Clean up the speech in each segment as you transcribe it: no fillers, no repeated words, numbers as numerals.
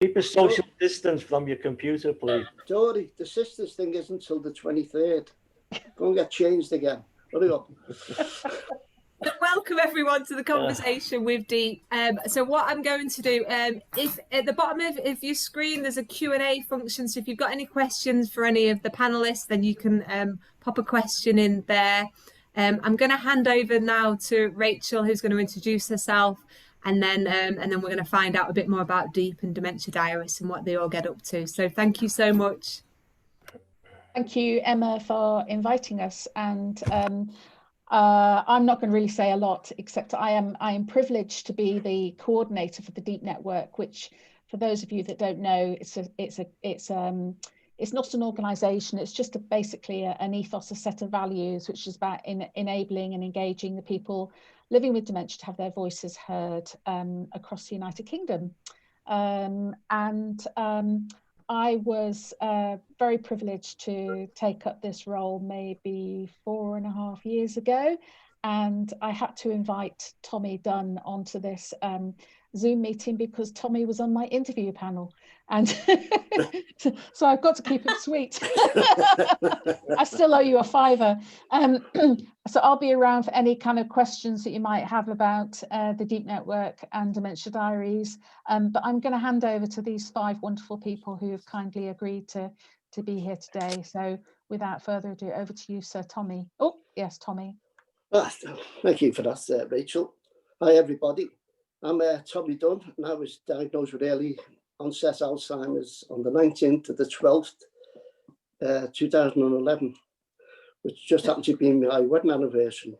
Keep a social distance from your computer, please. Dory, the sisters thing isn't till the 23rd. Go and get changed again. Hurry up. So welcome everyone to the conversation with Deep. So what I'm going to do, if at the bottom of your screen there's a Q&A function, so if you've got any questions for any of the panelists, then you can pop a question in there. I'm going to hand over now to Rachel, who's going to introduce herself, and then we're going to find out a bit more about Deep and Dementia Diarists and what they all get up to. So thank you so much. Thank you, Emma, for inviting us. And I'm not going to really say a lot, except I am privileged to be the coordinator for the Deep Network, which, for those of you that don't know, it's not an organisation. It's just basically an ethos, a set of values, which is about enabling and engaging the people living with dementia to have their voices heard across the United Kingdom. I was very privileged to take up this role maybe 4.5 years ago, and I had to invite Tommy Dunne onto this Zoom meeting because Tommy was on my interview panel, and so I've got to keep it sweet. I still owe you a £5. So I'll be around for any kind of questions that you might have about the Deep Network and Dementia Diaries, but I'm going to hand over to these 5 wonderful people who have kindly agreed to be here today. So without further ado, over to you, Sir Tommy. Oh yes, Tommy. Thank you for that, Rachel. Hi everybody. I'm Tommy Dunne, and I was diagnosed with early onset Alzheimer's on the 19th of the 12th, 2011, which just happened to be my wedding anniversary.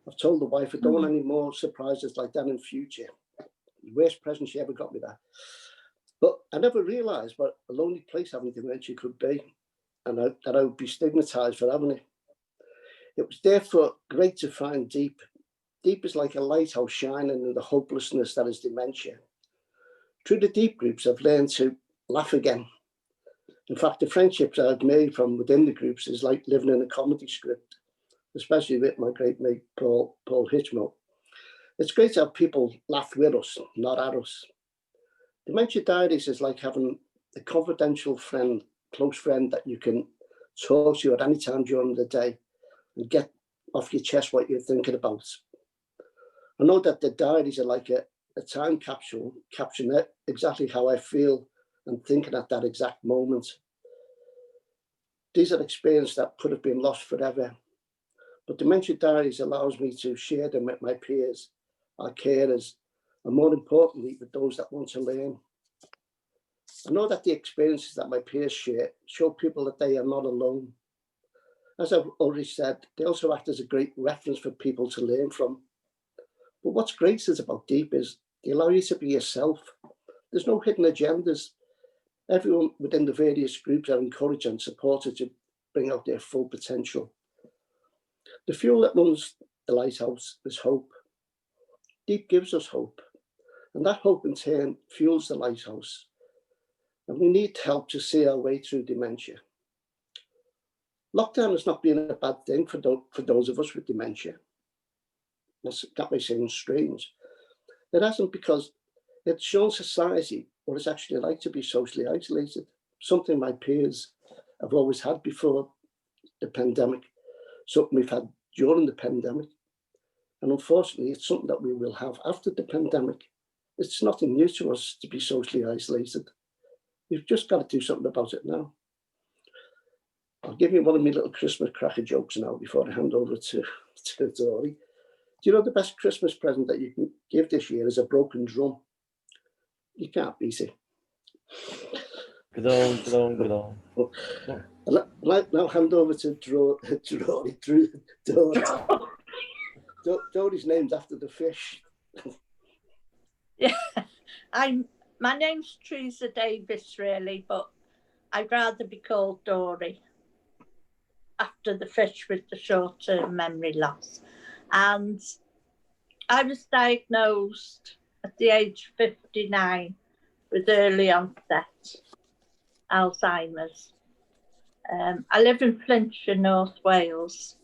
I've told the wife I don't want any more surprises like that in future. The worst present she ever got me that. But I never realised what a lonely place having dementia could be, and that I would be stigmatised for having it. It was therefore great to find Deep. Deep is like a lighthouse shining in the hopelessness that is dementia. Through the Deep groups, I've learned to laugh again. In fact, the friendships I've made from within the groups is like living in a comedy script, especially with my great mate, Paul Hichmo. It's great to have people laugh with us, not at us. Dementia Diaries is like having a confidential friend, close friend that you can talk to at any time during the day and get off your chest what you're thinking about. I know that the diaries are like a time capsule, capturing exactly how I feel and thinking at that exact moment. These are experiences that could have been lost forever, but Dementia Diaries allows me to share them with my peers, our carers, and more importantly, with those that want to learn. I know that the experiences that my peers share show people that they are not alone. As I've already said, they also act as a great reference for people to learn from. But what's great about Deep is they allow you to be yourself. There's no hidden agendas. Everyone within the various groups are encouraged and supported to bring out their full potential. The fuel that runs the lighthouse is hope. Deep gives us hope, and that hope in turn fuels the lighthouse. And we need help to see our way through dementia. Lockdown has not been a bad thing for those of us with dementia. That may seem strange. It hasn't, because it's shown society what it's actually like to be socially isolated, something my peers have always had before the pandemic, something we've had during the pandemic. And unfortunately, it's something that we will have after the pandemic. It's nothing new to us to be socially isolated. We've just got to do something about it now. I'll give you one of my little Christmas cracker jokes now before I hand over to Dory. Do you know the best Christmas present that you can give this year is a broken drum? You can't beat it. Good on. I'll now hand over to Dory. Dory's named after the fish. Yeah, my name's Teresa Davies, really, but I'd rather be called Dory, after the fish with the short-term memory loss. And I was diagnosed at the age of 59 with early onset Alzheimer's. I live in Flintshire, North Wales.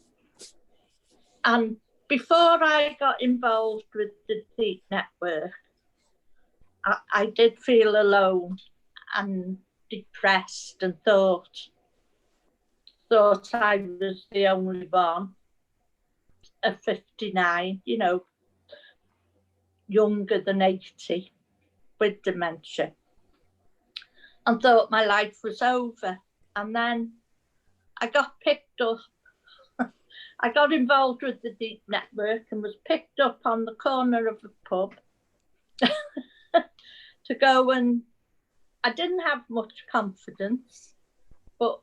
And before I got involved with the Deep Network, I did feel alone and depressed and thought I was the only one at 59, you know, younger than 80 with dementia, and thought my life was over. And then I got picked up. I got involved with the Deep Network and was picked up on the corner of a pub to go, and I didn't have much confidence, but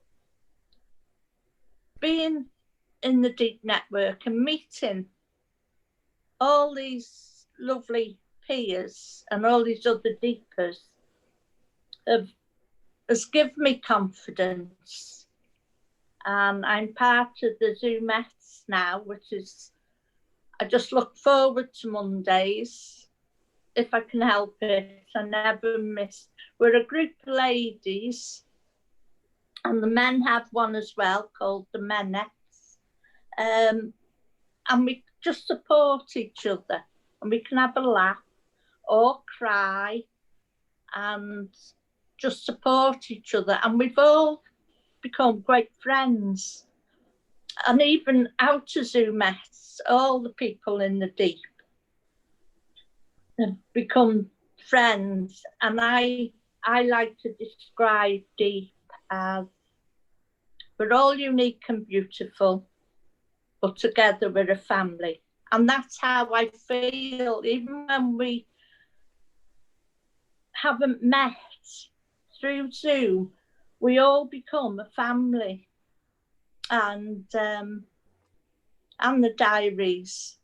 being in the Deep Network and meeting all these lovely peers and all these other deepers has given me confidence. And I'm part of the Zoomettes now, which is, I just look forward to Mondays if I can help it. I never miss. We're a group of ladies, and the men have one as well called the Menettes. And we just support each other, and we can have a laugh or cry and just support each other. And we've all become great friends. And even out of Zoomettes, all the people in the Deep have become friends. And I like to describe Deep as we're all unique and beautiful, but together we're a family. And that's how I feel, even when we haven't met through Zoom, we all become a family. And the diaries,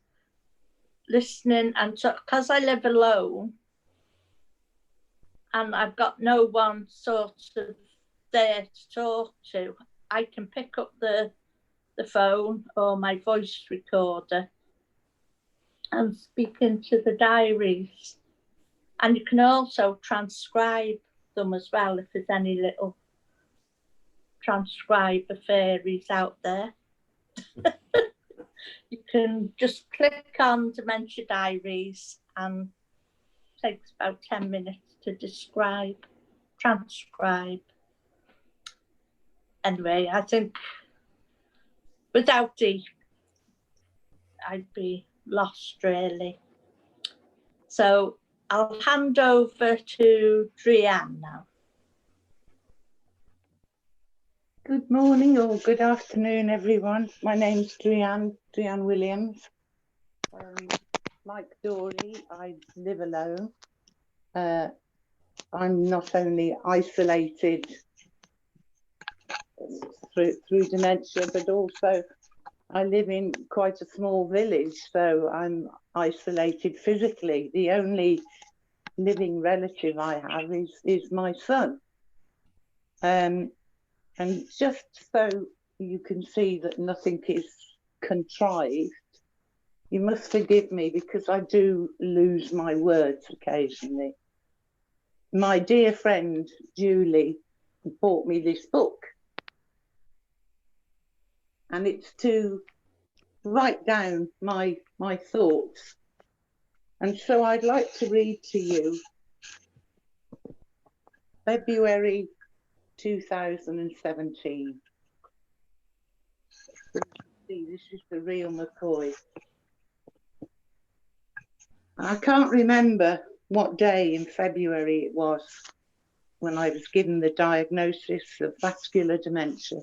listening, and because I live alone and I've got no one sort of there to talk to, I can pick up the phone or my voice recorder and speak into the diaries. And you can also transcribe them as well if there's any little transcriber fairies out there. You can just click on Dementia Diaries, and it takes about 10 minutes to transcribe. Anyway, I think without Deep, I'd be lost really. So I'll hand over to Dreane now. Good morning or good afternoon, everyone. My name's Dreane Williams. Like Dory, I live alone. I'm not only isolated through dementia, but also I live in quite a small village, so I'm isolated physically. The only living relative I have is my son. And just so you can see that nothing is contrived, you must forgive me because I do lose my words occasionally. My dear friend Julie bought me this book, and it's to write down my thoughts. And so I'd like to read to you February 2017. This is the real McCoy. I can't remember what day in February it was when I was given the diagnosis of vascular dementia.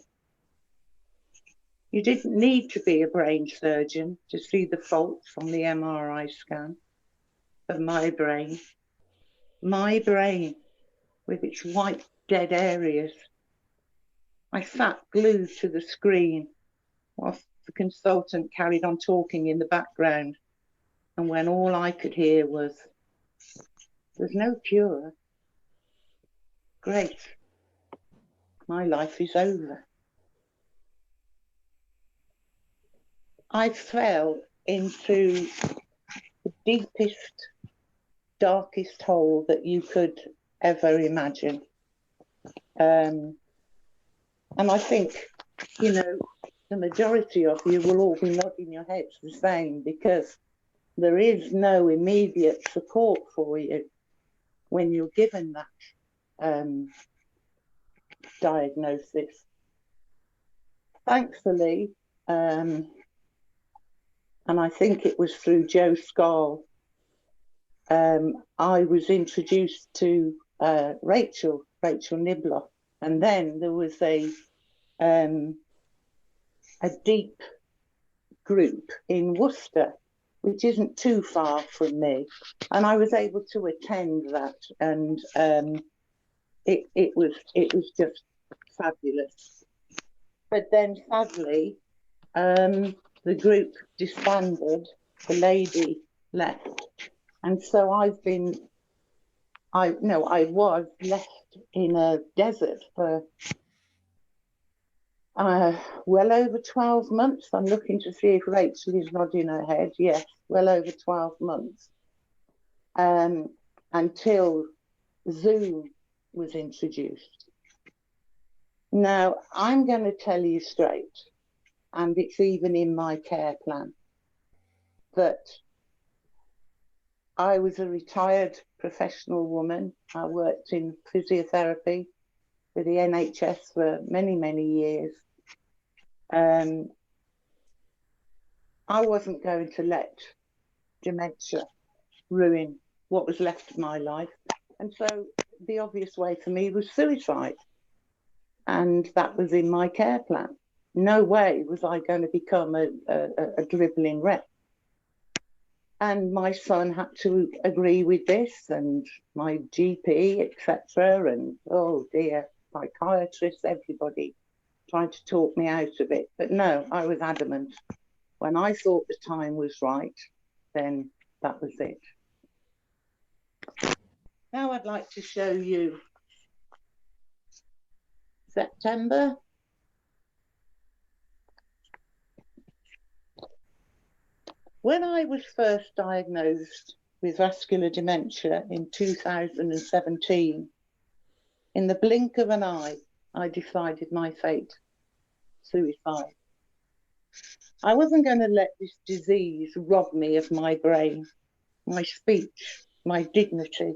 You didn't need to be a brain surgeon to see the faults on the MRI scan of my brain with its white dead areas. I sat glued to the screen whilst the consultant carried on talking in the background, and when all I could hear was, "There's no cure. Great, my life is over." I fell into the deepest, darkest hole that you could ever imagine. And I think, you know, the majority of you will all be nodding your heads the same, because there is no immediate support for you when you're given that diagnosis. Thankfully, and I think it was through Joe Scarl, I was introduced to Rachel Niblock, and then there was a deep group in Worcester, which isn't too far from me, and I was able to attend that, and it was just fabulous. But then sadly, the group disbanded, the lady left, and so I was left in a desert for well over 12 months. I'm looking to see if Rachel is nodding her head. Yes, well over 12 months. Until Zoom was introduced. Now, I'm going to tell you straight, and it's even in my care plan, that I was a retired professional woman. I worked in physiotherapy for the NHS for many, many years. I wasn't going to let dementia ruin what was left of my life. And so the obvious way for me was suicide. And that was in my care plan. No way was I going to become a dribbling wreck. And my son had to agree with this, and my GP, etc. And oh dear, psychiatrists, everybody trying to talk me out of it. But no, I was adamant. When I thought the time was right, then that was it. Now I'd like to show you September. When I was first diagnosed with vascular dementia in 2017, in the blink of an eye, I decided my fate, suicide. I wasn't going to let this disease rob me of my brain, my speech, my dignity.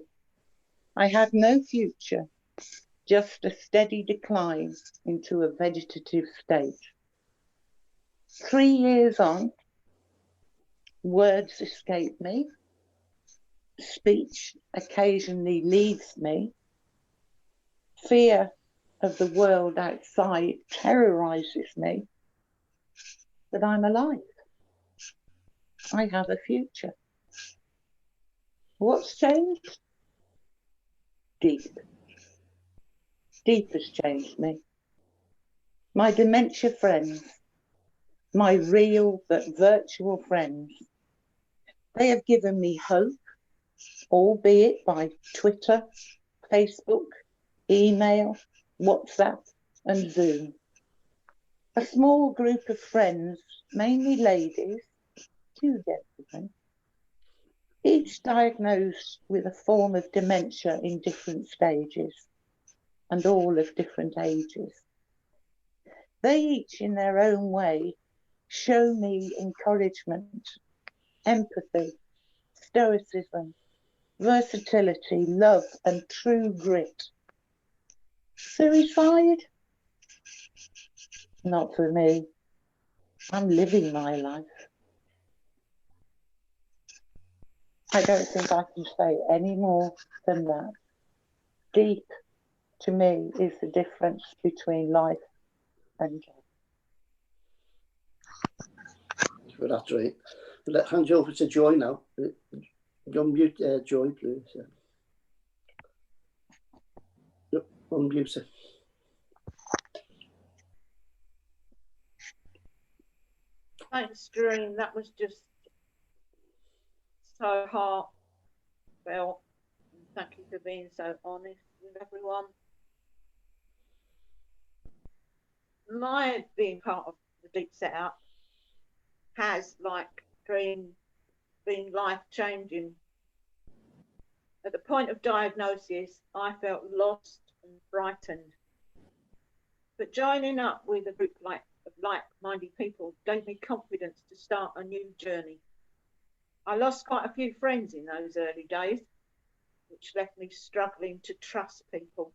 I had no future, just a steady decline into a vegetative state. 3 years on, words escape me, speech occasionally leaves me, fear of the world outside terrorizes me, but I'm alive. I have a future. What's changed? Deep. Deep has changed me. My dementia friends, my real but virtual friends, they have given me hope, albeit by Twitter, Facebook, email, WhatsApp, and Zoom. A small group of friends, mainly ladies, 2 gentlemen, each diagnosed with a form of dementia in different stages and all of different ages. They each, in their own way, show me encouragement, empathy, stoicism, versatility, love, and true grit. Suicide? Not for me. I'm living my life. I don't think I can say any more than that. Deep, to me, is the difference between life and death. For that, right. Let's hand you over to Joy now. Unmute Joy, please. Unmute her. Thanks, Dreane. That was just so heartfelt. Thank you for being so honest with everyone. My being part of the Deep Setup has, like Dreane, been life-changing. At the point of diagnosis, I felt lost and frightened. But joining up with a group of like-minded people gave me confidence to start a new journey. I lost quite a few friends in those early days, which left me struggling to trust people.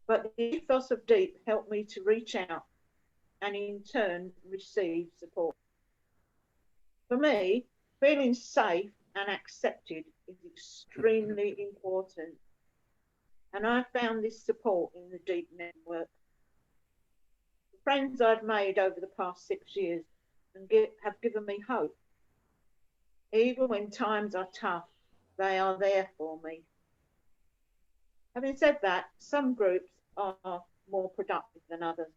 But the ethos of Deep helped me to reach out and in turn receive support. For me, feeling safe and accepted is extremely important. And I found this support in the Deep network. The friends I've made over the past 6 years have given me hope. Even when times are tough, they are there for me. Having said that, some groups are more productive than others.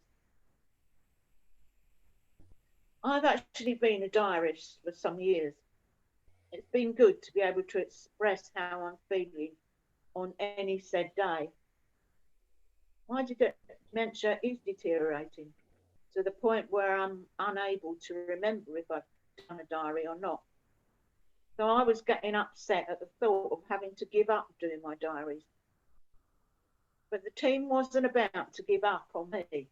I've actually been a diarist for some years. It's been good to be able to express how I'm feeling on any said day. My dementia is deteriorating to the point where I'm unable to remember if I've done a diary or not. So I was getting upset at the thought of having to give up doing my diaries. But the team wasn't about to give up on me.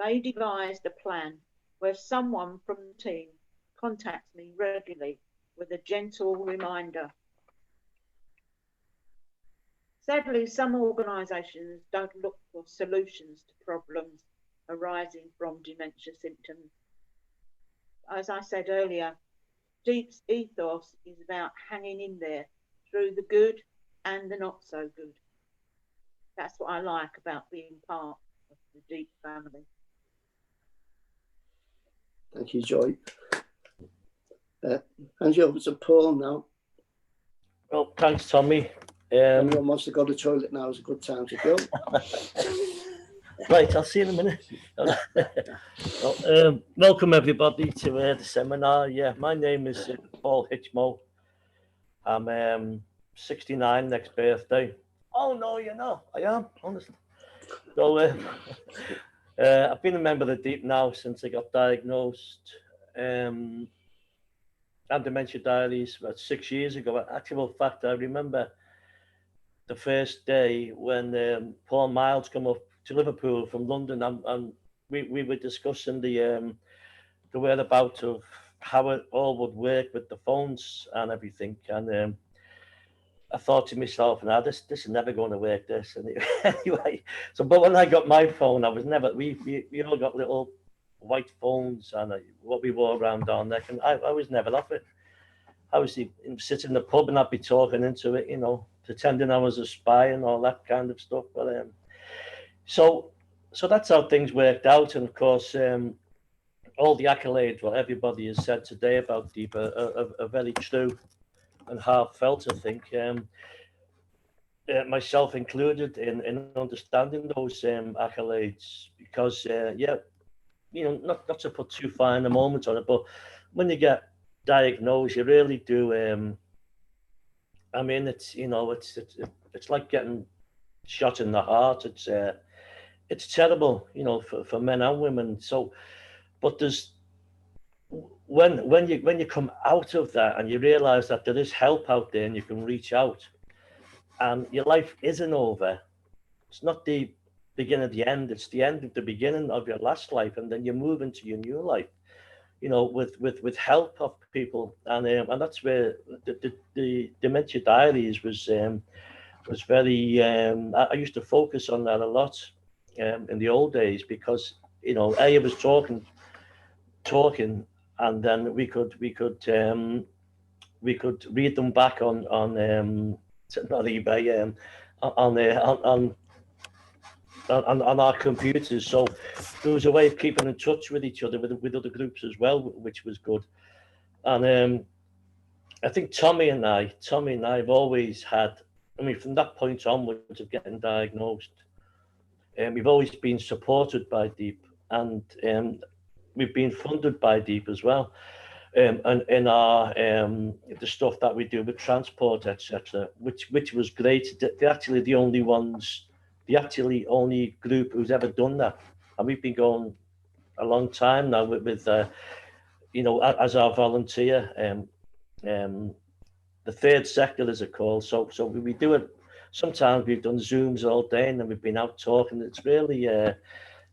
They devised a plan where someone from the team contacts me regularly with a gentle reminder. Sadly, some organisations don't look for solutions to problems arising from dementia symptoms. As I said earlier, Deep's ethos is about hanging in there through the good and the not so good. That's what I like about being part of the Deep family. Thank you, Joy. Hand you over to Paul now. Well, thanks, Tommy. Anyone wants to go to the toilet now is a good time to go. Right, I'll see you in a minute. Well, welcome everybody to the seminar. Yeah, my name is Paul Hichmo. I'm 69 next birthday. Oh no, you're not. I am, honestly. So I've been a member of the Deep now since I got diagnosed. And Dementia Diaries about 6 years ago. In actual fact, I remember the first day when Paul Miles come up to Liverpool from London, and we were discussing the whereabouts of how it all would work with the phones and everything. And I thought to myself, "Now this is never going to work." This and anyway. So, but when I got my phone, I was never. We all got little white phones and what we wore around our neck, and I was never off it. I was sitting in the pub and I'd be talking into it, you know, pretending I was a spy and all that kind of stuff. But so that's how things worked out. And of course, all the accolades, what everybody has said today about Deep are very true and heartfelt, I think. Myself included in understanding those accolades, because yeah, you know, not to put too fine a moment on it, but when you get diagnosed, you really do. I mean, it's, you know, it's like getting shot in the heart. It's terrible, you know, for men and women. So, but there's when you come out of that and you realize that there is help out there and you can reach out, and your life isn't over. It's not the beginning of the end. It's the end of the beginning of your last life, and then you move into your new life, you know, with help of people. And that's where the Dementia Diaries was very. I used to focus on that a lot in the old days, because, you know, I was talking, and then we could read them back on not eBay, on our computers. So there was a way of keeping in touch with each other, with other groups as well, which was good. And I think Tommy and I have always had, I mean, from that point onwards of getting diagnosed, we've always been supported by Deep, and we've been funded by Deep as well. And in our the stuff that we do with transport, etc., which was great. They're actually the only ones, the only group who's ever done that, and we've been going a long time now with you know, as our volunteer, the third sector, as it's called. So we do it. Sometimes we've done Zooms all day, and then we've been out talking. It's really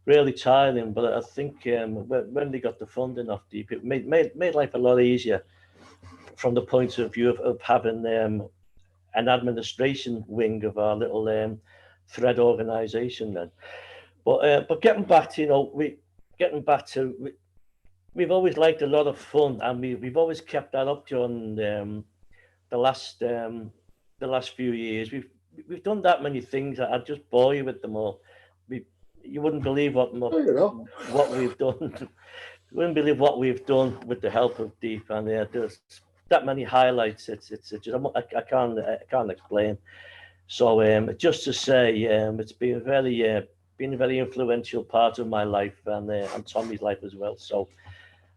really tiring, but I think when they got the funding off Deep, it made life a lot easier from the point of view of having an administration wing of our little thread organisation then. But getting back to, we've always liked a lot of fun, and we've always kept that up during the last few years. We've done that many things. I'd just bore you with them all. You wouldn't believe what we've done. You wouldn't believe what we've done with the help of Deep, and there's that many highlights. It's just, I can't explain. So just to say, it's been a very influential part of my life and Tommy's life as well. So,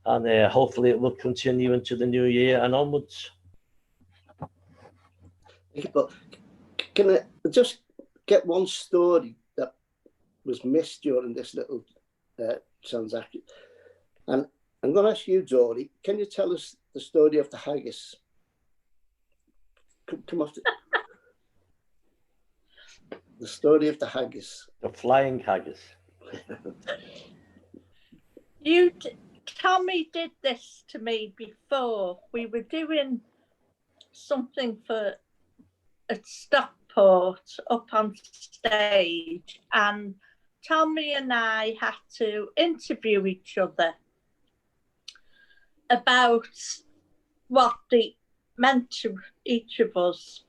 and hopefully it will continue into the new year and onwards. But can I just get one story that was missed during this little transaction? And I'm going to ask you, Dory, can you tell us the story of the haggis? Come off the story of the haggis. The flying haggis. Tommy did this to me before. We were doing something for at Stockport up on stage, and Tommy and I had to interview each other about what it meant to each of us.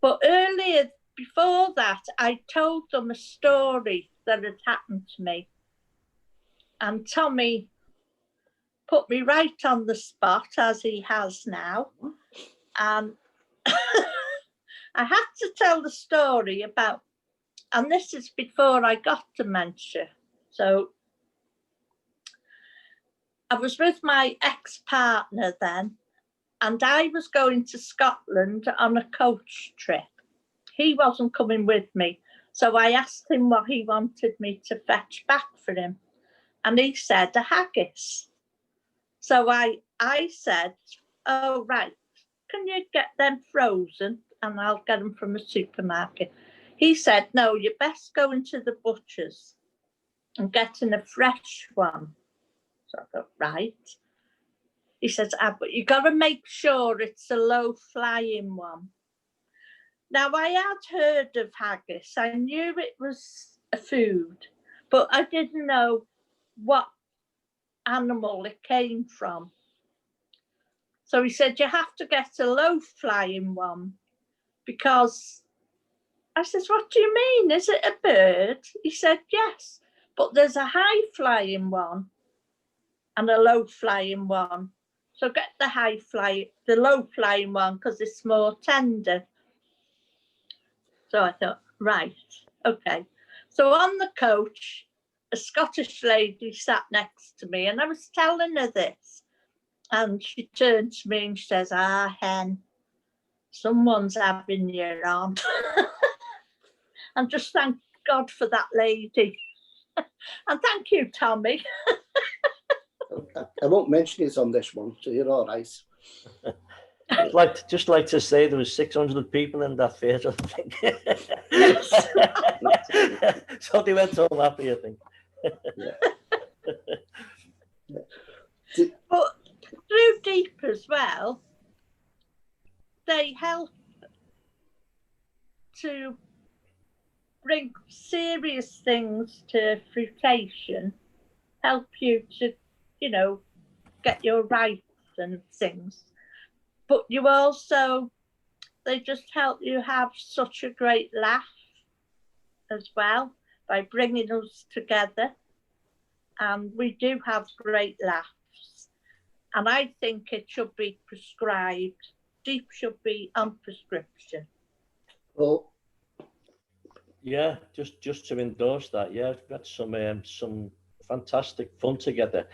But earlier, before that, I told them a story that had happened to me. And Tommy put me right on the spot, as he has now. And I had to tell the story about, and this is before I got dementia. So I was with my ex-partner then, and I was going to Scotland on a coach trip. He wasn't coming with me. So I asked him what he wanted me to fetch back for him. And he said a haggis. So I said, oh, right, can you get them frozen? And I'll get them from a supermarket. He said, no, you best go into the butcher's and getting a fresh one. So I thought, right. He says, but you got to make sure it's a low-flying one. Now, I had heard of haggis. I knew it was a food, but I didn't know what animal it came from. So he said, you have to get a low-flying one, because I said, what do you mean? Is it a bird? He said, yes, but there's a high-flying one and a low-flying one. So get the low-flying one, because it's more tender. So I thought, right, okay. So on the coach, a Scottish lady sat next to me, and I was telling her this. And she turned to me and she says, hen, someone's having you on. And just thank God for that lady. And thank you, Tommy. I won't mention it on this one, so you're all right. Just like to say there was 600 people in that theatre, I think. So they went home happy, I think. But through Deep as well, they help to bring serious things to fruition, help you to, get your rights and things. But you also, they just help you have such a great laugh as well by bringing us together. And we do have great laughs. And I think it should be prescribed. Deep should be on prescription. Well, yeah, just to endorse that. Yeah, we've got some fantastic fun together.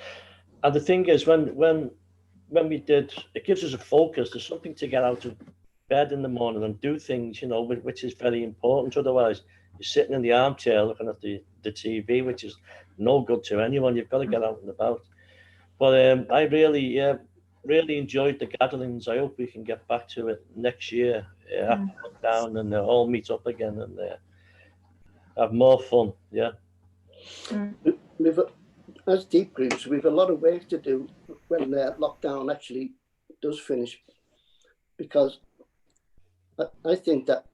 And the thing is, when we did, it gives us a focus. There's something to get out of bed in the morning and do things, which is very important. Otherwise, you're sitting in the armchair looking at the TV, which is no good to anyone. You've got to get out and about. But I really enjoyed the gatherings. I hope we can get back to it next year after lockdown and all meet up again and have more fun. Yeah. As Deep groups, we've a lot of work to do when lockdown actually does finish, because I think that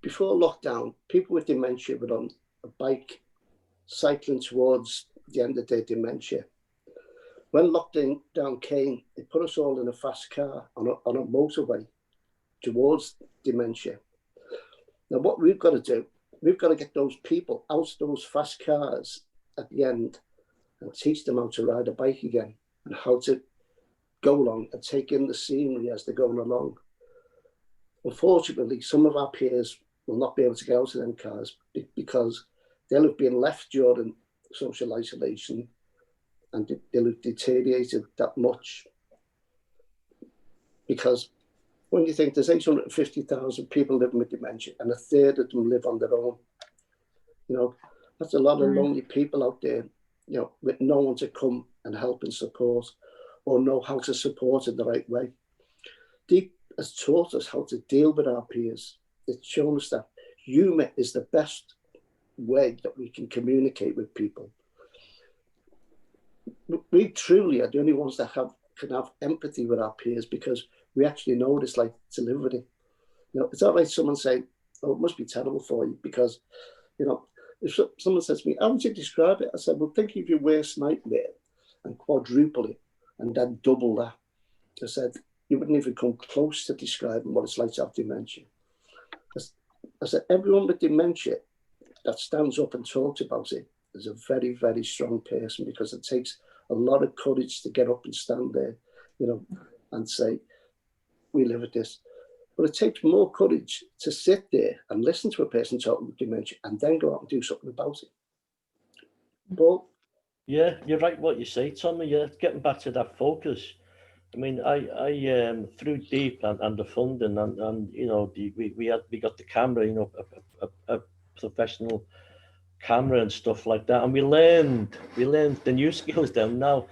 before lockdown, people with dementia were on a bike cycling towards the end of their dementia. When lockdown came, they put us all in a fast car on a motorway towards dementia. Now, what we've got to do, we've got to get those people out of those fast cars at the end and teach them how to ride a bike again and how to go along and take in the scenery as they're going along. Unfortunately, some of our peers will not be able to get out of them cars because they'll have been left during social isolation and they'll have deteriorated that much. Because when you think there's 850,000 people living with dementia and a third of them live on their own, you know, that's a lot of lonely people out there, you know, with no one to come and help and support or know how to support in the right way. Deep has taught us how to deal with our peers. It's shown us that humour is the best way that we can communicate with people. We truly are the only ones that can have empathy with our peers because we actually know what it's like to live with it. You know, it's not like someone saying, "Oh, it must be terrible for you," because, you know, if someone says to me, "How would you describe it?" I said, "Well, think of your worst nightmare and quadruple it and then double that." I said, "You wouldn't even come close to describing what it's like to have dementia." I said, everyone with dementia that stands up and talks about it is a very, very strong person because it takes a lot of courage to get up and stand there, you know, and say, we live with this. But it takes more courage to sit there and listen to a person talking with dementia and then go out and do something about it. Paul? Yeah, you're right what you say, Tommy. Yeah, getting back to that focus. I mean, I through Deep and the funding and you know, we got the camera, you know, a professional camera and stuff like that, and we learned the new skills. Then now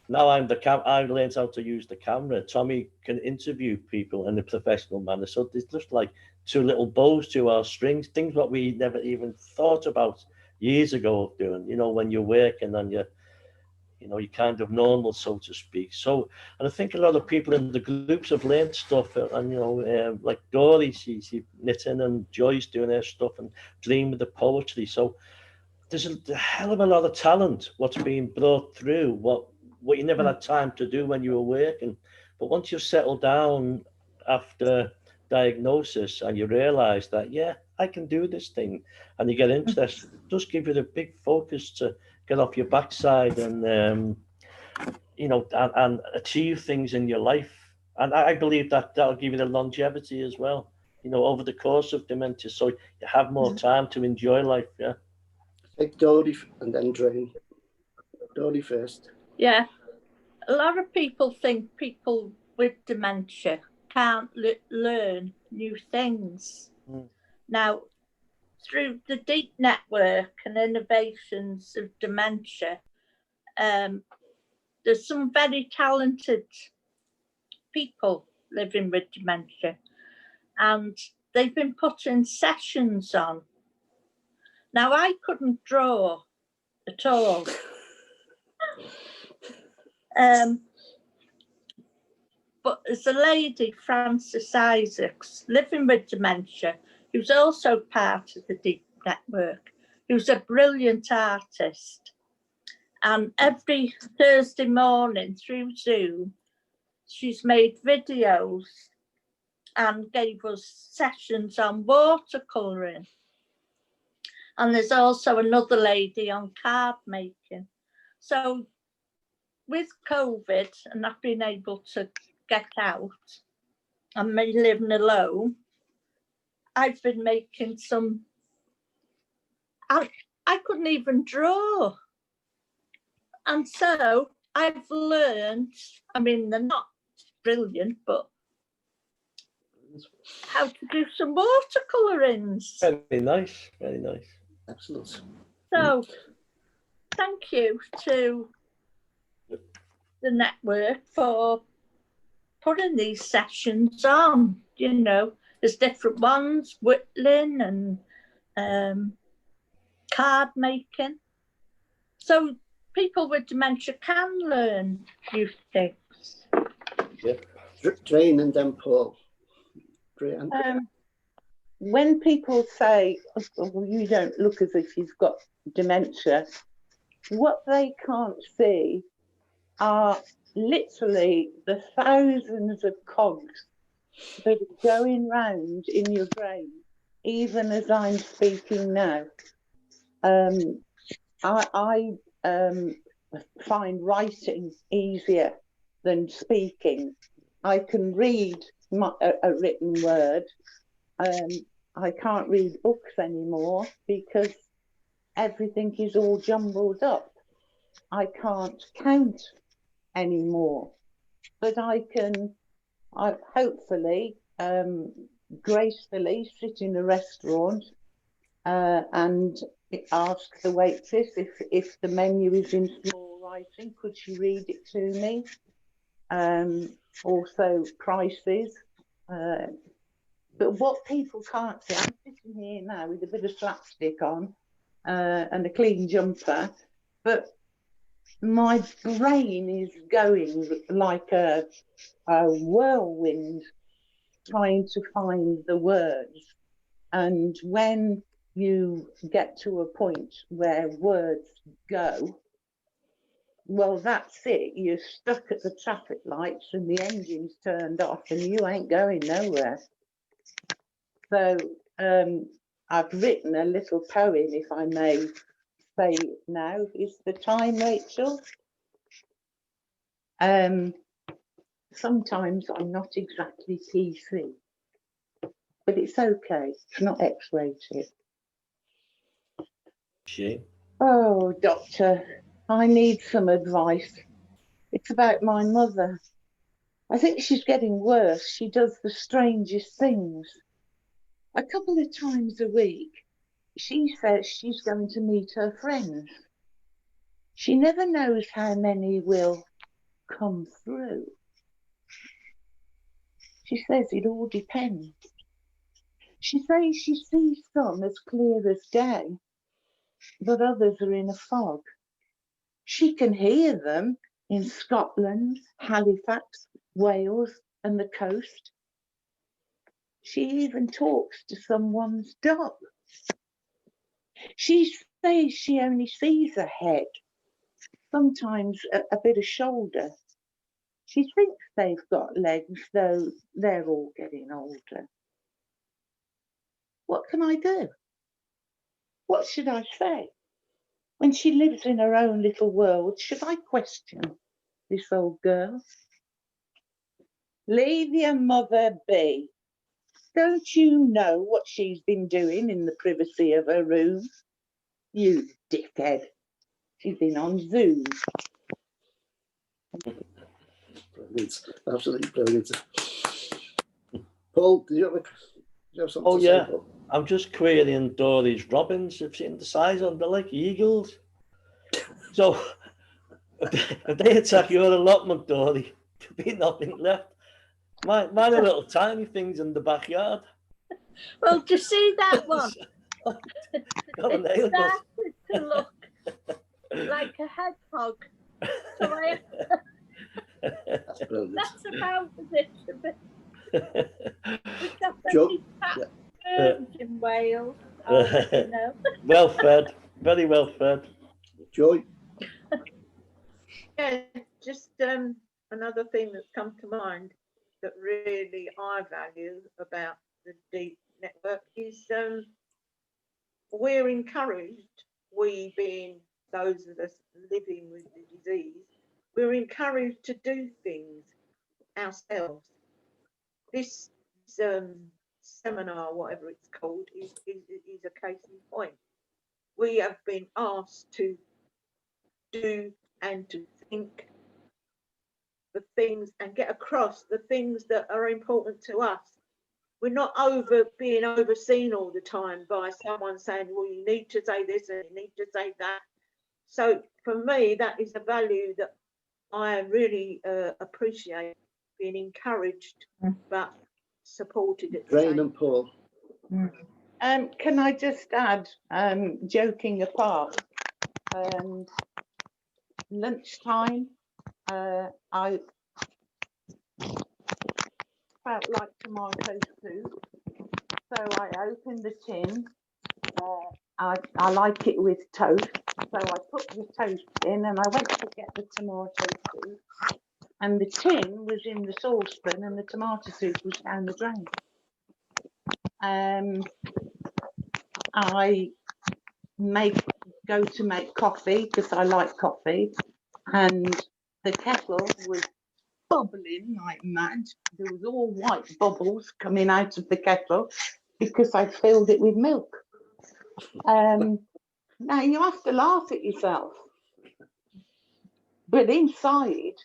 I'm I learned how to use the camera. Tommy can interview people in a professional manner, so it's just like two little bows to our strings, things what we never even thought about years ago of doing. You know, when you're working and you're kind of normal, so to speak. So, and I think a lot of people in the groups have learned stuff, and you know, like Dory, she's knitting, and Joy's doing her stuff, and Dreane with the poetry. So there's a hell of a lot of talent what's being brought through, what you never had time to do when you were working. But once you've settled down after diagnosis and you realize that, yeah, I can do this thing, and you get interest, it does give you the big focus to get off your backside and you know, and achieve things in your life. And I believe that that'll give you the longevity as well, you know, over the course of dementia, so you have more time to enjoy life. Yeah. Take Dory and then Dreane. Dory first. Yeah, a lot of people think people with dementia can't learn new things. Now, through the Deep Network and innovations of dementia, there's some very talented people living with dementia, and they've been putting sessions on. Now, I couldn't draw at all. But there's a lady, Frances Isaacs, living with dementia, who's also part of the Deep Network, who's a brilliant artist. And every Thursday morning through Zoom, she's made videos and gave us sessions on watercolouring. And there's also another lady on card making. So with COVID and not being able to get out and me living alone, I've been making some, I couldn't even draw. And so I've learned, I mean, they're not brilliant, but how to do some watercolourings. Very nice, very nice. Excellent. So thank you to the network for putting these sessions on. You know, there's different ones, whittling and card making. So people with dementia can learn new things. Yep. Dreane and then Paul. Dreane. When people say, oh, well, you don't look as if you've got dementia, what they can't see are literally the thousands of cogs that are going round in your brain, even as I'm speaking now. I find writing easier than speaking. I can read a written word. I can't read books anymore because everything is all jumbled up. I can't count anymore, but I can, hopefully, gracefully sit in a restaurant and ask the waitress if the menu is in small writing, could she read it to me? Also prices. But what people can't see, I'm sitting here now with a bit of slapstick on and a clean jumper, but my brain is going like a whirlwind trying to find the words. And when you get to a point where words go, well, that's it. You're stuck at the traffic lights and the engine's turned off and you ain't going nowhere. So I've written a little poem, if I may say it now. Is the time, Rachel? Sometimes I'm not exactly PC, but it's okay. It's not X-rated. Shame. Oh, doctor, I need some advice. It's about my mother. I think she's getting worse. She does the strangest things. A couple of times a week, she says she's going to meet her friends. She never knows how many will come through. She says it all depends. She says she sees some as clear as day, but others are in a fog. She can hear them in Scotland, Halifax, Wales, and the coast. She even talks to someone's dog. She says she only sees a head, sometimes a bit of shoulder. She thinks they've got legs, though they're all getting older. What can I do? What should I say? When she lives in her own little world, should I question this old girl? Leave your mother be. Don't you know what she's been doing in the privacy of her room? You dickhead. She's been on Zoom. Brilliant. Absolutely brilliant. Paul, do you have something Oh, to yeah. say, Paul? I'm just querying Dory's robins. You've seen the size on they're like eagles. So if they attack your allotment, Dory, there'll be nothing left. Mine are little tiny things in the backyard. Well, to see that one, Got a nail it started to look like a hedgehog. So That's brilliant. that's about it a bit. We've got Joe? many fat Yeah. birds in Wales. I'll let you know. Well fed, very well fed. Joy? Yeah, just another thing that's come to mind that really I value about the Deep Network is we're encouraged, we being those of us living with the disease, we're encouraged to do things ourselves. This seminar, whatever it's called, is a case in point. We have been asked to do and to think the things and get across the things that are important to us. We're not being overseen all the time by someone saying, well, you need to say this and you need to say that. So for me, that is a value that I really appreciate, being encouraged but supported at the Dreane same. and Paul. Can I just add, joking apart, lunchtime, felt like tomato soup. So I opened the tin. I like it with toast. So I put the toast in and I went to get the tomato soup. And the tin was in the saucepan and the tomato soup was down the drain. I go to make coffee because I like coffee, and the kettle was bubbling like mad. There was all white bubbles coming out of the kettle because I filled it with milk. Now you have to laugh at yourself, but inside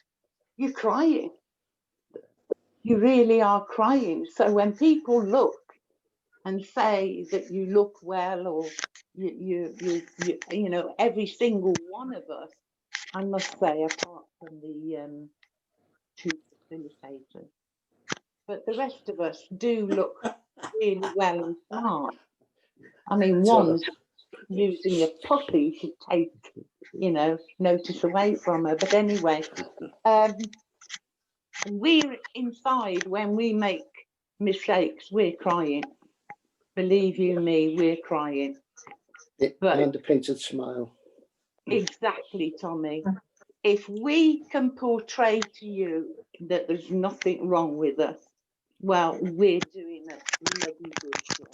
you're crying. You really are crying. So when people look and say that you look well, or you know, every single one of us, I must say, apart from the two facilitators, but the rest of us do look really well and smart. I mean, one's using a puppy to take, you know, notice away from her. But anyway, we're inside when we make mistakes, we're crying. Believe you me, we're crying. And a painted smile. Exactly, Tommy. If we can portray to you that there's nothing wrong with us, well, we're doing a bloody good job.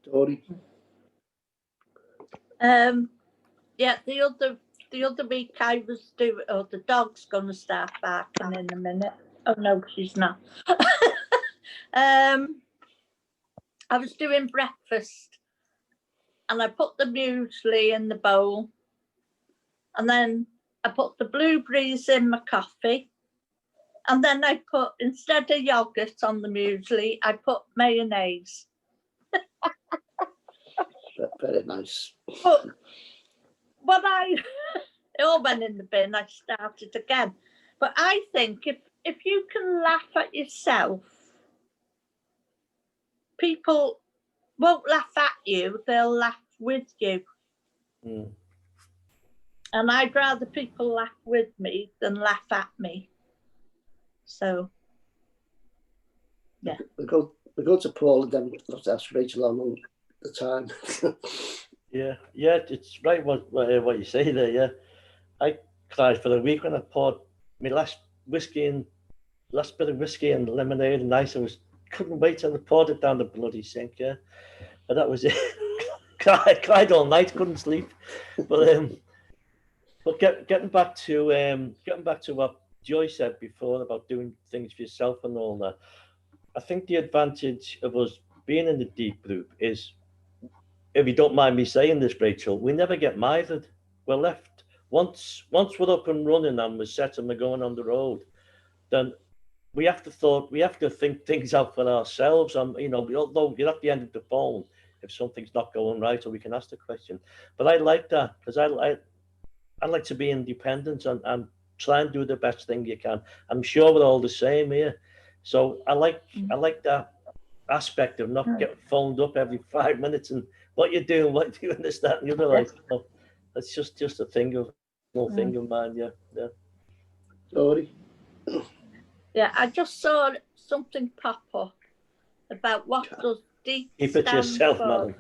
Dory. Yeah, the other week I was doing. Oh, the dog's gonna start barking in a minute. Oh no, she's not. I was doing breakfast, and I put the muesli in the bowl, and then I put the blueberries in my coffee, and then I put, instead of yogurt on the muesli, I put mayonnaise. Very nice. But what it all went in the bin. I started again. But I think if you can laugh at yourself, people won't laugh at you, they'll laugh with you. Mm. And I'd rather people laugh with me than laugh at me. So, yeah. We go to Paul and then let's ask Rachel on the time. Yeah, it's right what you say there. Yeah, I cried for a week when I poured my last bit of whiskey and lemonade and ice. Couldn't wait till I poured it down the bloody sink. Yeah, but that was it. cried all night, couldn't sleep. But getting back to what Joy said before about doing things for yourself and all that. I think the advantage of us being in the deep group is, if you don't mind me saying this, Rachel, we never get mithered. We're left once we're up and running and we're set and we're going on the road, then we have to think things out for ourselves. And you know, although you're at the end of the phone if something's not going right, or we can ask the question. But I like that because I like to be independent and try and do the best thing you can. I'm sure we're all the same here. So I like that aspect of not getting phoned up every 5 minutes and what you're doing, this, that, and the other. Like, you know, that's just a thing of mine. Yeah. Dory. Yeah, I just saw something pop up about what does DEEP Keep it to yourself, for.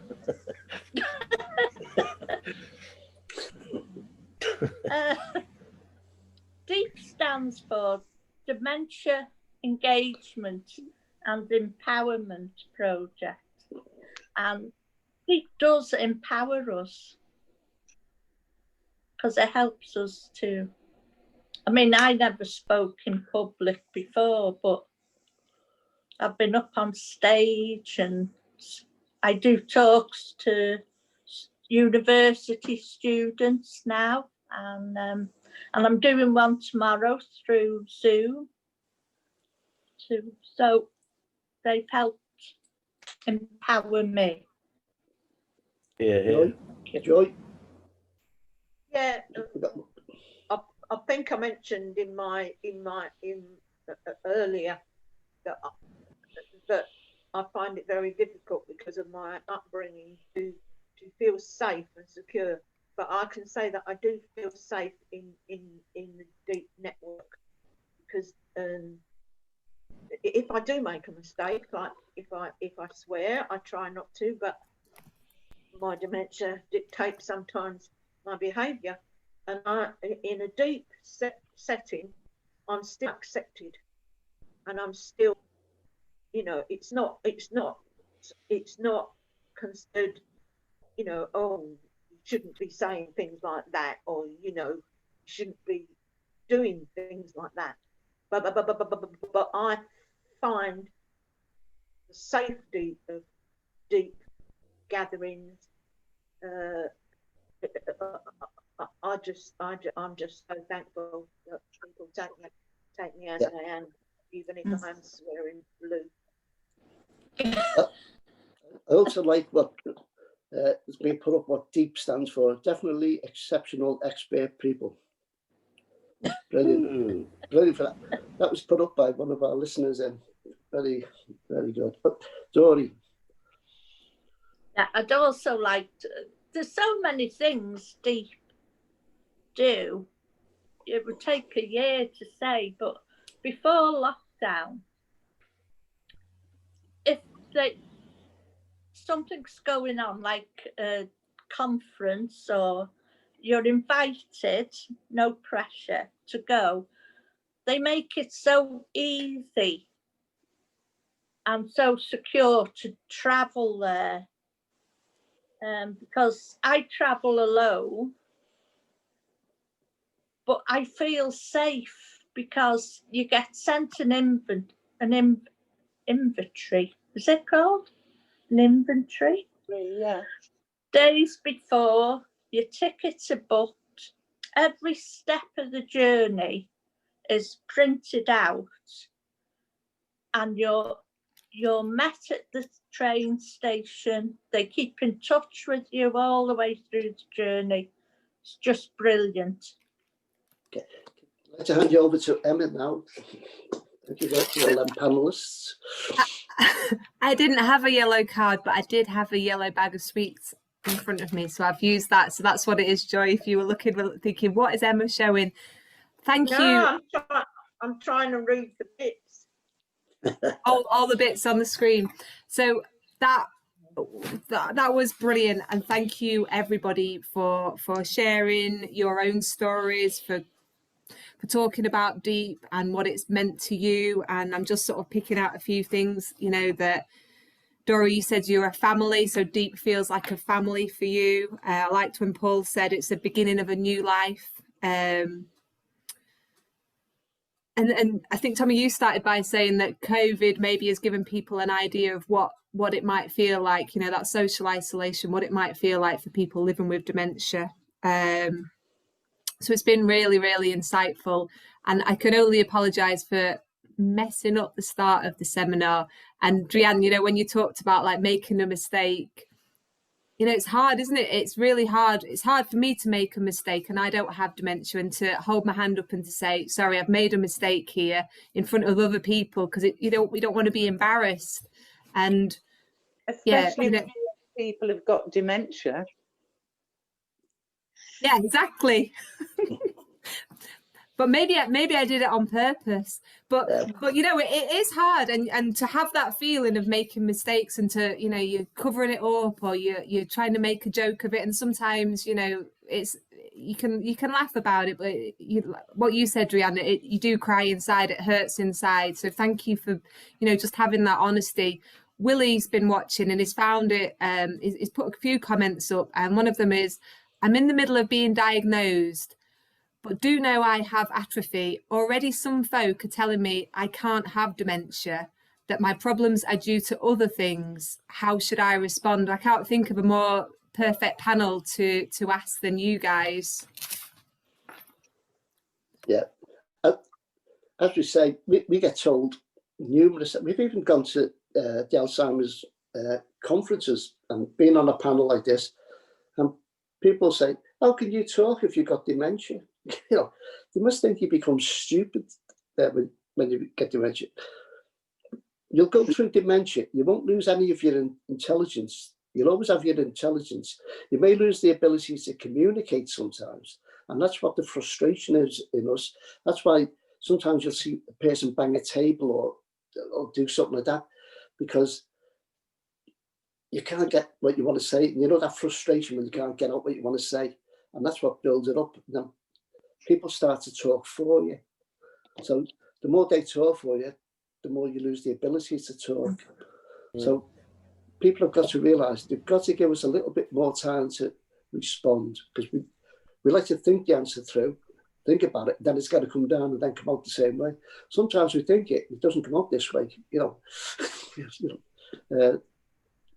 DEEP stands for Dementia Engagement and Empowerment Project, and DEEP does empower us because it helps us to. I mean, I never spoke in public before, but I've been up on stage and I do talks to university students now, and I'm doing one tomorrow through Zoom too. So they've helped empower me. Yeah. Joy. Yeah, I think I mentioned in earlier that I find it very difficult because of my upbringing to feel safe and secure. But I can say that I do feel safe in the DEEP network because if I do make a mistake, like if I swear, I try not to, but my dementia dictates sometimes my behaviour, and in a deep setting, I'm still accepted, and I'm still, you know, it's not considered, you know, oh, you shouldn't be saying things like that, or, you know, you shouldn't be doing things like that. But I find the safety of deep gatherings. I'm just so thankful that people take me as I am, even if I'm swearing blue. I also like what has been put up, what DEEP stands for. Definitely exceptional expert people. Brilliant. Brilliant for that. That was put up by one of our listeners, and very, very good. But Dory. Yeah, I'd also like to, there's so many things DEEP do. It would take a year to say, but before lockdown, if something's going on, like a conference, or you're invited, no pressure to go, they make it so easy and so secure to travel there. Because I travel alone, but I feel safe because you get sent an inventory. Is it called an inventory? Yeah. Days before, your tickets are booked. Every step of the journey is printed out, and you're met at the train station. They keep in touch with you all the way through the journey. It's just brilliant. Okay. I'd like to hand you over to Emma now. Thank you to all them panelists. I didn't have a yellow card, but I did have a yellow bag of sweets in front of me, so I've used that. So that's what it is, Joy. If you were looking, thinking, what is Emma showing? Thank you. I'm trying to read the bits. all the bits on the screen. So that was brilliant, and thank you everybody for sharing your own stories, for talking about DEEP and what it's meant to you. And I'm just sort of picking out a few things, you know, that Dory, you said you're a family, so DEEP feels like a family for you. I liked when Paul said it's the beginning of a new life. And I think, Tommy, you started by saying that COVID maybe has given people an idea of what it might feel like, you know, that social isolation, what it might feel like for people living with dementia. So it's been really, really insightful. And I can only apologise for messing up the start of the seminar. And Dreane, you know, when you talked about like making a mistake, you know, it's hard, isn't it? It's really hard. It's hard for me to make a mistake, and I don't have dementia, and to hold my hand up and to say, sorry, I've made a mistake here in front of other people, because we don't want to be embarrassed. And especially you know, if people have got dementia. Yeah, exactly. But maybe I did it on purpose. But you know, it is hard, and to have that feeling of making mistakes, and to, you know, you're covering it up, or you're trying to make a joke of it, and sometimes, you know, it's you can laugh about it, but what you said, Dreane, you do cry inside, it hurts inside. So thank you for, you know, just having that honesty. Willie's been watching and he's found it. He's put a few comments up, and one of them is, I'm in the middle of being diagnosed, but do know I have atrophy. Already some folk are telling me I can't have dementia, that my problems are due to other things. How should I respond? I can't think of a more perfect panel to ask than you guys. Yeah. As we say, we get told numerous, we've even gone to the Alzheimer's conferences and been on a panel like this, and people say, how can you talk if you've got dementia? You know, they must think you become stupid when you get dementia. You'll go through dementia. You won't lose any of your intelligence. You'll always have your intelligence. You may lose the ability to communicate sometimes. And that's what the frustration is in us. That's why sometimes you'll see a person bang a table or do something like that because you can't get what you want to say. You know that frustration when you can't get out what you want to say, and that's what builds it up. And then people start to talk for you. So the more they talk for you, the more you lose the ability to talk. So people have got to realise they've got to give us a little bit more time to respond, because we like to think the answer through, think about it, then it's got to come down and then come out the same way. Sometimes we think it doesn't come out this way,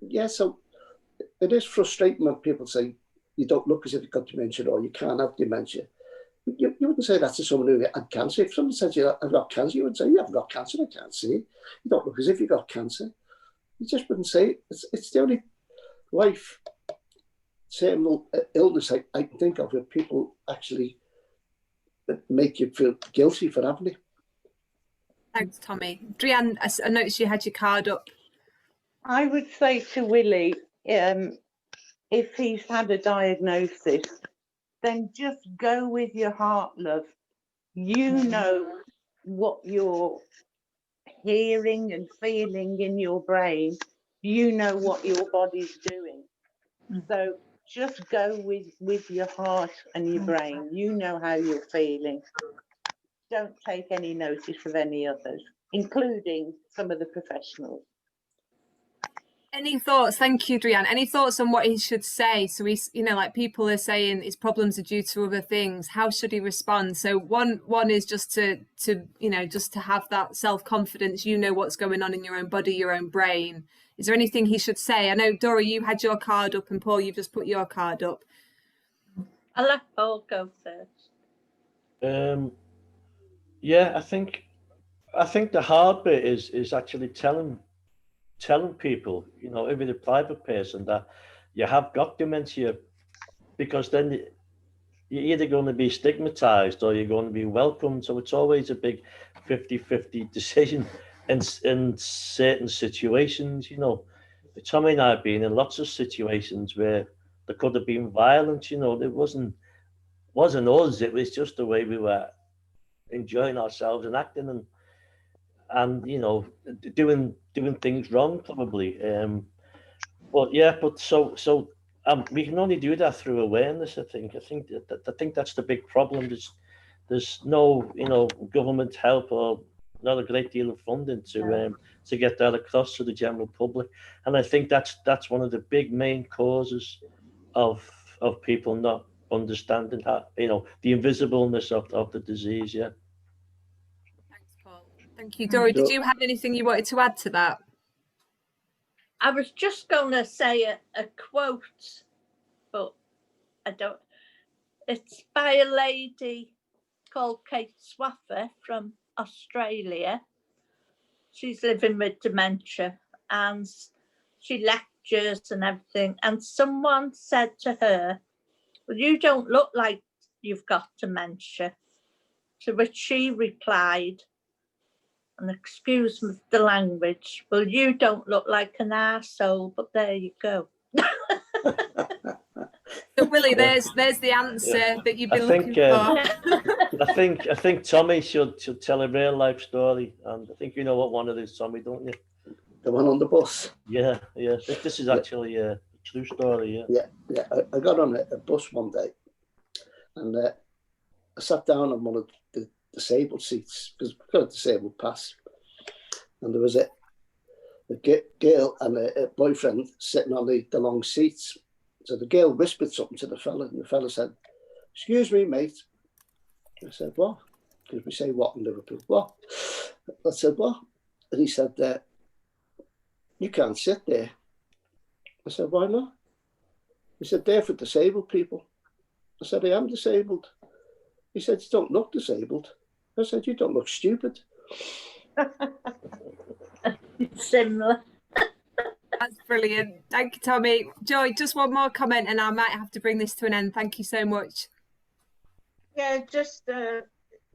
yeah, so it is frustrating when people say you don't look as if you've got dementia or you can't have dementia. You wouldn't say that to someone who had cancer. If someone said you have got cancer, you wouldn't say you haven't got cancer, I can't see it. You don't look as if you've got cancer. You just wouldn't say it. It's the only life terminal illness I can think of where people actually make you feel guilty for having it. Thanks, Tommy. Dreane, I noticed you had your card up. I would say to Willie, if he's had a diagnosis, then just go with your heart, love. You know what you're hearing and feeling in your brain. You know what your body's doing. So just go with your heart and your brain. You know how you're feeling. Don't take any notice of any others, including some of the professionals. Any thoughts? Thank you, Dreane. Any thoughts on what he should say? So he's, like people are saying his problems are due to other things. How should he respond? So one is just to just to have that self-confidence. You know what's going on in your own body, your own brain. Is there anything he should say? I know, Dory, you had your card up, and Paul, you've just put your card up. I'll let Paul go first. Yeah, I think the hard bit is actually telling people, if you're a private person, that you have got dementia, because then you're either going to be stigmatized or you're going to be welcomed. So it's always a big 50-50 decision in certain situations. Tommy and I have been in lots of situations where there could have been violence. It wasn't us, it was just the way we were enjoying ourselves and acting and doing things wrong probably. But we can only do that through awareness. I think that's the big problem. There's no government help or not a great deal of funding to get that across to the general public, and I think that's one of the big main causes of people not understanding how the invisibleness of the disease. Yeah. Thanks, Paul. Thank you, Dory. Did you have anything you wanted to add to that? I was just going to say a quote, but I don't. It's by a lady called Kate Swaffer from Australia. She's living with dementia and she lectures and everything. And someone said to her, "Well, you don't look like you've got dementia." To which she replied, and excuse me the language, "Well, you don't look like an arsehole, but there you go." So Willie, there's the answer that you've been looking for. I think Tommy should tell a real life story, and I think you know what one it is, Tommy, don't you? The one on the bus. Yeah. This is actually a true story. Yeah. I got on a bus one day, and I sat down on one of the disabled seats because we've got a disabled pass, and there was a girl and a boyfriend sitting on the long seats. So the girl whispered something to the fella, and the fella said, "Excuse me, mate." I said, "What?" Because we say what in Liverpool. "What?" I said, "What?" And he said, "You can't sit there." I said, "Why not?" He said, "They're for disabled people." I said, "I am disabled." He said, "You don't look disabled." I said, "You don't look stupid." Similar. That's brilliant. Thank you, Tommy. Joy, just one more comment and I might have to bring this to an end. Thank you so much. Yeah, just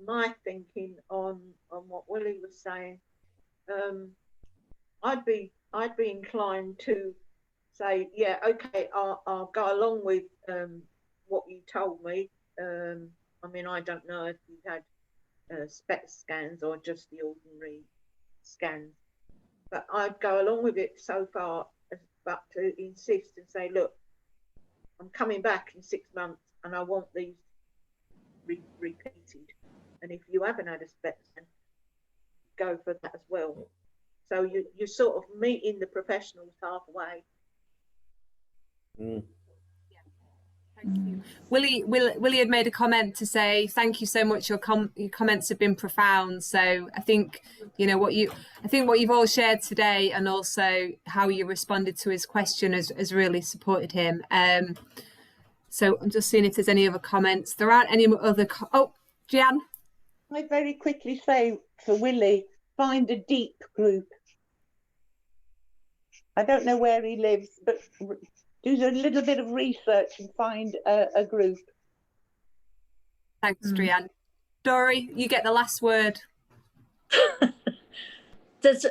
my thinking on what Willie was saying. I'd be inclined to say, yeah, okay, I'll go along with what you told me. I mean, I don't know if you had SPECT scans or just the ordinary scans. But I'd go along with it so far as but to insist and say, look, I'm coming back in 6 months and I want these repeated. And if you haven't had a SPECT scan, go for that as well. So you sort of meeting the professionals halfway. Mm. Thank you. Willie had made a comment to say thank you so much. Your comments have been profound. So I think what you've all shared today, and also how you responded to his question has really supported him. So I'm just seeing if there's any other comments. There aren't any other. Oh, Diane. I very quickly say for Willie, find a deep group. I don't know where he lives, but do a little bit of research and find a group. Thanks, Dreane. Dory, you get the last word. There's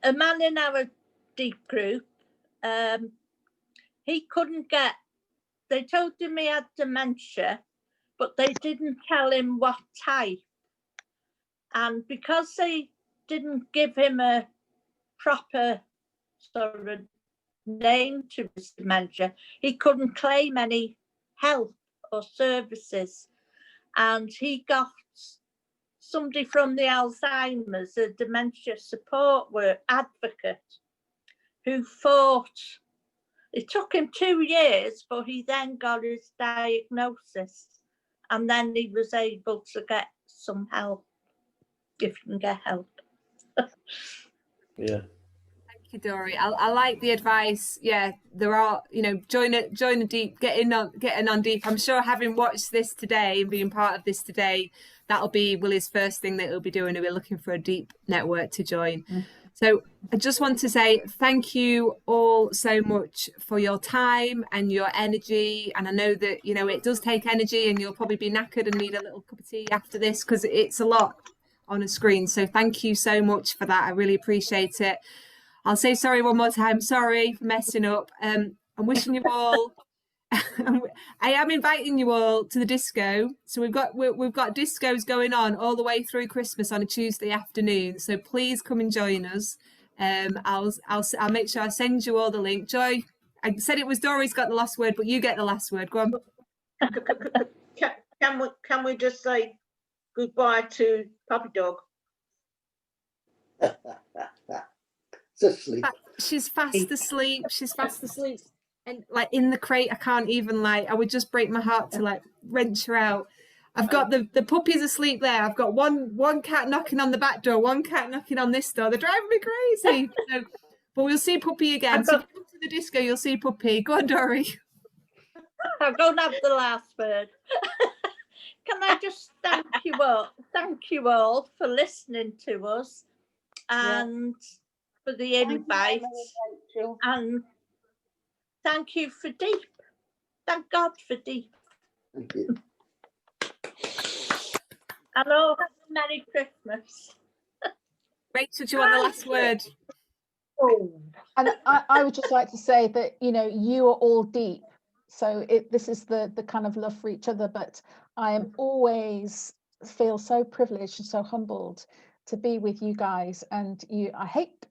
a man in our deep group. He couldn't get, they told him he had dementia, but they didn't tell him what type. And because they didn't give him a proper sort of name to his dementia, he couldn't claim any help or services. And he got somebody from the Alzheimer's, a dementia support work advocate, who fought. It took him 2 years, but he then got his diagnosis, and then he was able to get some help, if you can get help. Yeah. Thank you, Dory. I like the advice. Yeah, there are, join a deep, getting on deep. I'm sure, having watched this today and being part of this today, that'll be Willie's first thing that he'll be doing. He'll be looking for a deep network to join. So I just want to say thank you all so much for your time and your energy. And I know that, it does take energy, and you'll probably be knackered and need a little cup of tea after this, because it's a lot on a screen. So thank you so much for that. I really appreciate it. I'll say sorry one more time. Sorry for messing up. I'm wishing you all. I am inviting you all to the disco. So we've got discos going on all the way through Christmas on a Tuesday afternoon. So please come and join us. I'll make sure I send you all the link. Joy, I said it was Dory's got the last word, but you get the last word. Go on. Can we just say goodbye to Puppy Dog? Asleep. She's fast asleep. She's fast asleep, and in the crate. I can't even I would just break my heart to wrench her out. I've got the puppies asleep there. I've got one cat knocking on the back door, one cat knocking on this door. They're driving me crazy. But we'll see Puppy again. So if you come to the disco, you'll see Puppy. Go on, Dory. I don't have the last word. Can I just thank you all for listening to us, and for the invite, and thank you for Deep. Thank God for Deep. Thank you. And all have a Merry Christmas. Rachel, do you want the last word? And I would just like to say that you are all deep, so this is the kind of love for each other, but I am always feel so privileged and so humbled to be with you guys. And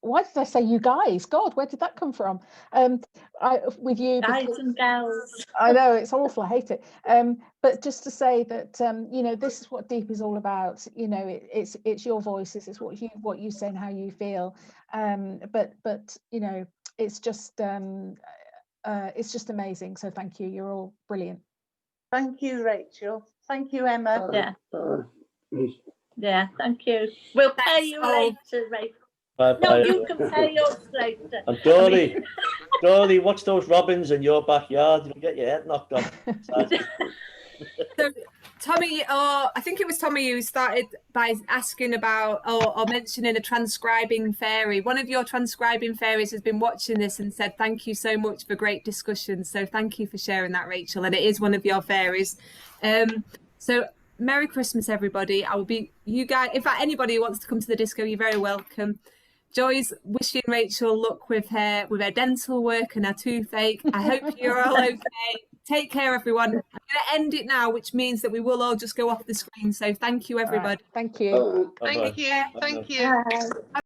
why did I say you guys? God, where did that come from? With you, guys and gals. I know it's awful, I hate it, but just to say that this is what Deep is all about. It's your voices, it's what you say and how you feel, but it's just amazing. So thank you, you're all brilliant. Thank you, Rachel. Thank you, Emma. Yeah, thank you. We'll pay you later, Rachel. Bye. No, you can pay us later. And Dory, watch those robins in your backyard. You'll get your head knocked off. So, Tommy, I think it was Tommy who started by asking about or mentioning a transcribing fairy. One of your transcribing fairies has been watching this and said, thank you so much for great discussion. So thank you for sharing that, Rachel. And it is one of your fairies. So Merry Christmas, everybody. I will be, you guys, in fact, anybody who wants to come to the disco, you're very welcome. Joy's wishing Rachel luck with her dental work and her toothache. I hope you're all okay. Take care, everyone. I'm going to end it now, which means that we will all just go off the screen. So thank you, All right, everybody. thank you. Oh, Bye-bye. Thank you. Thank you. Bye.